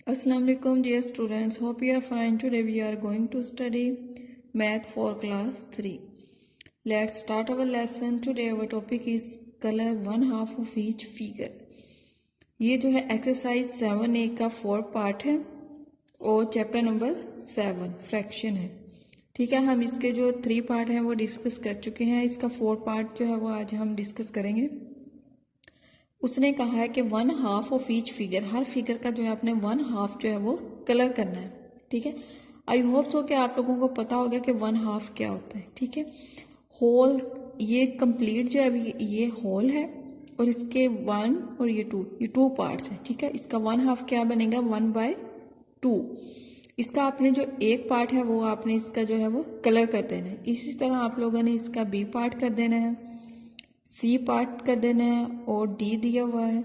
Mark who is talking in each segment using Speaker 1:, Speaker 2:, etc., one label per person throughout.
Speaker 1: Assalamu alaikum dear students, hope you are fine. Today we are going to study math for class 3. Let's start our lesson. Today our topic is color one half of each figure. ये जो है exercise 7A का 4 part है और chapter number 7 fraction है। ठीक है, हम इसके जो 3 पार्ट हैं वो डिस्कस कर चुके हैं। इसका 4 पार्ट जो है वो आज हम डिस्कस करेंगे। उसने कहा है कि 1/2 of each figure, her figure का जो है अपने 1/2 जो है वो कलर करना है। ठीक है, आई होप सो कि आप लोगों को पता होगा कि 1/2 क्या होता है। ठीक है, होल, ये कंप्लीट जो है ये होल है और इसके 1 और ये 2 पार्ट्स हैं। ठीक है, इसका 1/2 क्या बनेगा 1/2। इसका आपने जो एक पार्ट है वो आपने इसका जो है वो कलर कर देना है। इसी तरह आप लोगों ने इसका बी पार्ट कर देना है, सी पार्ट कर देना है और डी दिया हुआ है।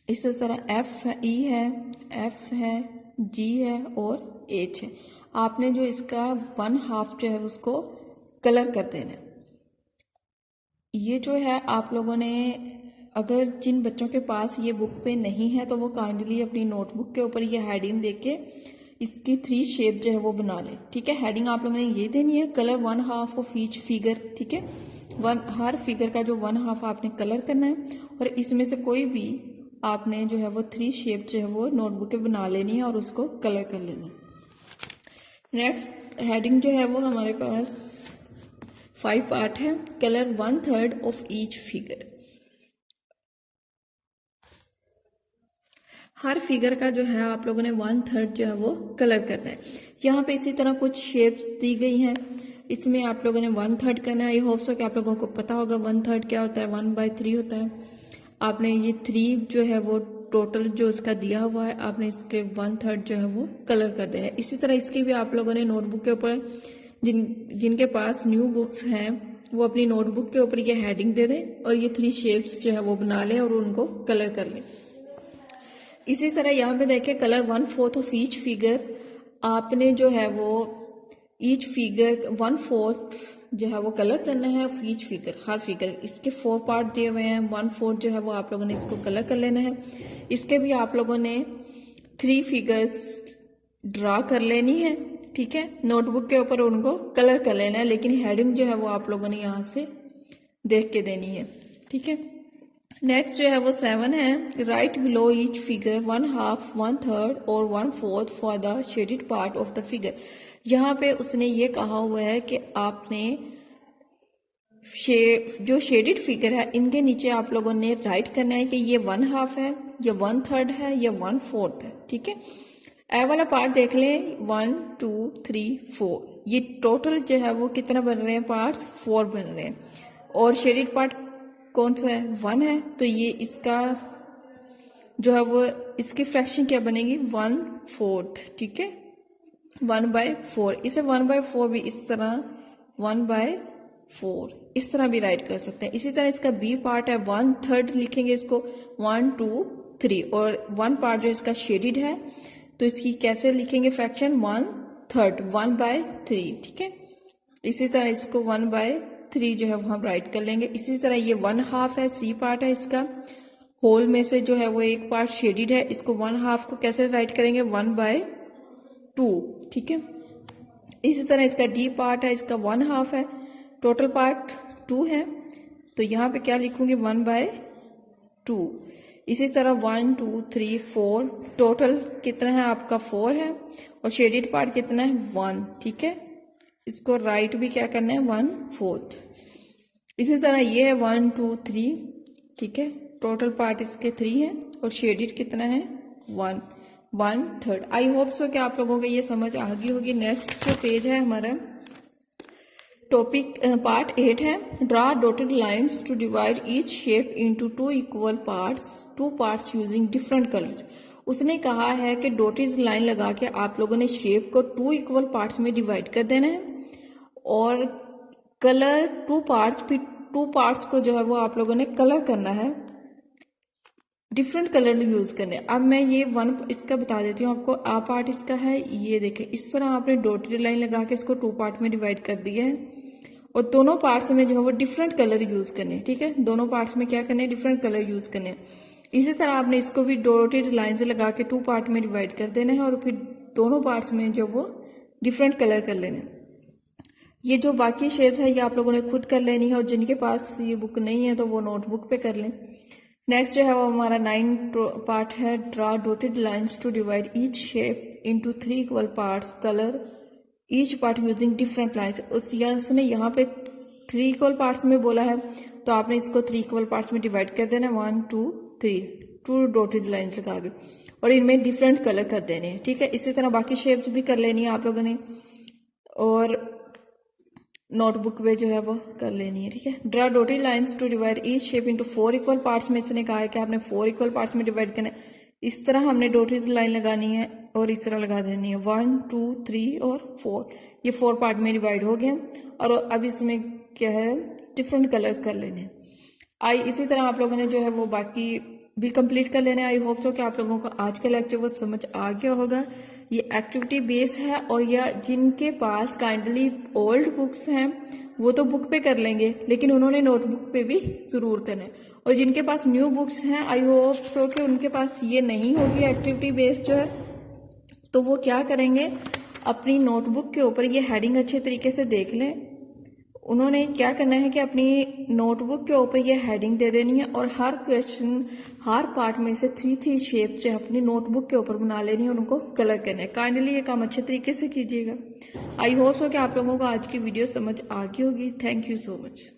Speaker 1: इसी तरह एफ ई है, एफ है, जी है और एच है। आपने जो इसका 1/2 जो है उसको कलर कर देना है। ये जो है आप लोगों ने, अगर जिन बच्चों के पास ये बुक पे नहीं है तो वो काइंडली अपनी नोटबुक के ऊपर ये हेडिंग देके इसकी 3 शेप जो है वो बना लें। ठीक है, हेडिंग आप लोगों ने ये देनी है, कलर 1/2 ऑफ ईच फिगर। ठीक है, हर फिगर का जो 1/2 आपने कलर करना है और इसमें से कोई भी आपने जो है वो 3 शेप जो है वो नोटबुक पे बना लेनी है और उसको कलर कर लेना है। नेक्स्ट हेडिंग जो है वो हमारे पास 5 पार्ट है, colour 1/3 of each figure. Her figure का जो है आप लोगों ने 1/3 जो है वो कलर करना है। यहाँ पे इसी तरह कुछ शेप्स दी गई हैं, इसमें आप लोगों ने 1/3 करना है। आई होप सो कि आप लोगों को पता होगा 1/3 क्या होता है, 1/3 होता है। आपने ये 3 जो है वो टोटल जो इसका दिया हुआ है, आपने इसके 1/3 जो है वो कलर कर देना है। इसी तरह इसकी भी आप लोगों ने नोटबुक के ऊपर, जिनके पास न्यू बुक्स हैं वो अपनी नोटबुक के ऊपर ये हेडिंग दे दें और ये 3 शेप्स जो है वो बना लें और उनको कलर कर लें। इसी तरह यहाँ पे देखें, कलर 1/4 ऑफ ईच फिगर। आपने जो है वो ईच फिगर 1/4 जो है वो कलर करना है of each figure, her figure. इसके 4 पार्ट दिए हुए हैं, 1/4 जो है वो आप लोगों ने इसको कलर कर लेना है। इसके भी आप लोगों ने 3 फिगर्स ड्रा कर लेनी है। ठीक है, नोटबुक के ऊपर उनको कलर कर लेना है, लेकिन हेडिंग जो है वो आप लोगों ने यहाँ से देख के देनी है। ठीक है, नेक्स्ट जो है वो 7 है, राइट बिलो ईच फिगर 1/2, 1/3 और 1/4 for the shaded part of the figure. यहाँ पे उसने ये कहा हुआ है कि आपने जो शेडेड फिगर है इनके नीचे आप लोगों ने राइट करना है कि ये 1/2 है, ये 1/3 है, ये 1/4 है। ठीक है, ए वाला पार्ट देख लें, 1 2 3 4, ये टोटल जो है वो कितना बन रहे हैं पार्ट्स, 4 बन रहे हैं। और शेडेड पार्ट कौन सा है, 1 है, तो ये इसका जो है वो इसकी फ्रैक्शन क्या बनेगी 1/4। ठीक है, 1/4। इसे 1/4 भी इस तरह 1/4 इस तरह भी राइट कर सकते हैं। इसी तरह इसका बी पार्ट है, 1/3 लिखेंगे इसको 1 2 3, और 1 पार्ट जो इसका शेडेड है तो इसकी कैसे लिखेंगे फ्रैक्शन 1/3, 1/3। ठीक है, इसी तरह इसको 1/3 जो है वो हम राइट कर लेंगे। इसी तरह ये 1/2 है, सी पार्ट है इसका, होल में से जो है वो एक पार्ट शेडेड है, इसको 1/2 को कैसे राइट करेंगे 1/2। ठीक है, इसी तरह इसका डी पार्ट है, इसका 1/2 है, टोटल पार्ट 2 है, तो यहाँ पे क्या लिखूंगी 1/2। इसी तरह 1 2 3 4, टोटल कितना है आपका 4 है और शेडेड पार्ट कितना है 1। ठीक है, इसको राइट भी क्या करना है 1/4। इसी तरह ये है 1 2 3। ठीक है, टोटल पार्ट इसके 3 है और शेडेड कितना है 1, 1/3। आई होप सो कि आप लोगों को ये समझ आ गई होगी। नेक्स्ट जो पेज है हमारा टॉपिक पार्ट 8 है, draw dotted lines to divide each shape into 2 equal parts using different colours. उसने कहा है कि डॉटेड लाइन लगा के आप लोगों ने शेप को 2 इक्वल पार्ट्स में डिवाइड कर देना है और कलर 2 पार्ट्स को जो है वो आप लोगों ने कलर करना है, डिफरेंट कलर यूज करने। अब मैं ये इसका बता देती हूँ आपको। आ पार्ट इसका है, ये देखें इस तरह आपने डॉटेड लाइन लगा के इसको 2 पार्ट में डिवाइड कर दिया है और दोनों पार्ट्स में जो है वो डिफरेंट कलर यूज करने। ठीक है, दोनों पार्ट्स में क्या करने, डिफरेंट कलर यूज करने। इसी तरह आपने इसको भी डॉटेड लाइन से लगा के 2 पार्ट में डिवाइड कर देना है और फिर दोनों पार्ट्स में जो वो डिफरेंट कलर कर लेना है। ये जो बाकी शेप्स है ये आप लोगों ने खुद कर लेनी है और जिनके पास ये बुक नहीं है तो वो नोटबुक पे कर लें। नेक्स्ट जो है वो हमारा 9 पार्ट है। Draw dotted lines to divide each shape into 3 equal parts, colour each part using different lines. उसने यहाँ पे 3 इक्वल पार्ट्स में बोला है तो आपने इसको 3 इक्वल पार्ट्स में डिवाइड कर देना, 1 2 3, 2 डॉटेड लाइंस लगा के और इनमें डिफरेंट कलर कर देने हैं। ठीक है, इसी तरह बाकी शेप्स भी कर लेनी है आप लोगों ने और नोटबुक पे जो है वो कर लेनी है। ठीक है, draw dotted lines to divide each shape into 4 equal parts में इसने कहा है कि आपने 4 इक्वल पार्ट्स में डिवाइड करना है। इस तरह हमने डॉटेड लाइन लगानी है और इस तरह लगा देनी है 1 2 3 और 4। ये 4 पार्ट में डिवाइड हो गया और अब इसमें क्या है डिफरेंट कलर्स कर लेने हैं। इसी तरह आप लोगों ने जो है वो बाकी भी कंप्लीट कर लेने। आई होप सो कि आप लोगों को आज का लेक्चर वो समझ आ गया होगा। ये एक्टिविटी बेस है और या जिनके पास काइंडली ओल्ड बुक्स हैं वो तो बुक पे कर लेंगे, लेकिन उन्होंने नोटबुक पे भी जरूर करना है। और जिनके पास न्यू बुक्स हैं आई होप सो कि उनके पास ये नहीं होगी एक्टिविटी बेस जो है, तो वो क्या करेंगे अपनी नोटबुक के ऊपर ये हेडिंग अच्छे तरीके से देख लें। उन्होंने क्या करना है कि अपनी नोटबुक के ऊपर ये हेडिंग दे देनी है और हर क्वेश्चन हर पार्ट में से 3 शेप जो है अपनी नोटबुक के ऊपर बना लेनी है और उनको कलर करना है। काइंडली ये काम अच्छे तरीके से कीजिएगा। आई होप सो कि आप लोगों को आज की वीडियो समझ आ गई होगी। Thank you so much.